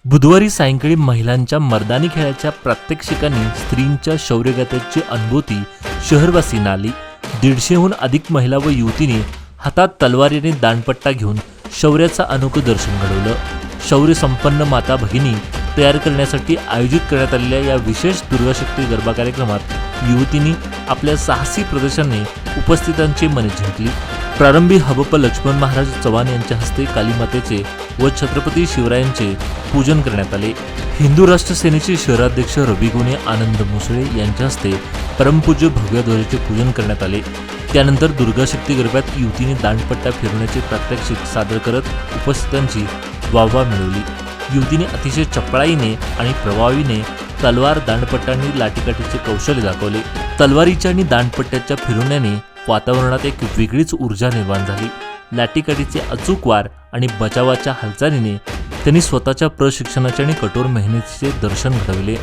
बुधवारी सायंकाळी महिलांच्या मर्दानी खेळाच्या प्रात्यक्षिकांनी स्त्रींच्या शौर्यगाथेची अनुभूती शहरवासींना आली। 150हून अधिक महिला व युवतींनी हातात तलवारीने दांडपट्टा घेऊन शौर्याचं अनोखं दर्शन घडवलं। शौर्य संपन्न माता भगिनी तयार करण्यासाठी आयोजित करण्यात आलेल्या या विशेष दुर्गाशक्ती गरबा कार्यक्रमात युवतींनी आपल्या साहसी प्रदर्शनाने उपस्थितांची मने जिंकली। प्रारंभी हबप लक्ष्मण महाराज चव्हाण यांच्या हस्ते कालीमातेचे व छत्रपती शिवरायांचे पूजन करण्यात आले। हिंदू राष्ट्र सेनेचे शहराध्यक्ष रवी गुणे आनंद मुसळे यांच्या हस्ते परमपूज्य भगव्या ध्वजाचे पूजन करण्यात आले। त्यानंतर दुर्गाशक्ती गरब्यात युवतीने दांडपट्टा फिरवण्याचे प्रात्यक्षिक सादर करत उपस्थितांची वाहवा मिळवली। युवतीने अतिशय चपळाईने आणि प्रभावीने तलवार, दांडपट्टा आणि लाठीकाठीचे कौशल्य दाखवले। तलवारीच्या आणि दांडपट्ट्याच्या फिरवण्याने वातावरणात एक वेगळीच ऊर्जा निर्माण झाली। लाठीकाठीचे अचूक वार आणि बचावाच्या हालचालीने त्यांनी स्वतःच्या प्रशिक्षणाचे आणि कठोर मेहनतीचे दर्शन घडवले।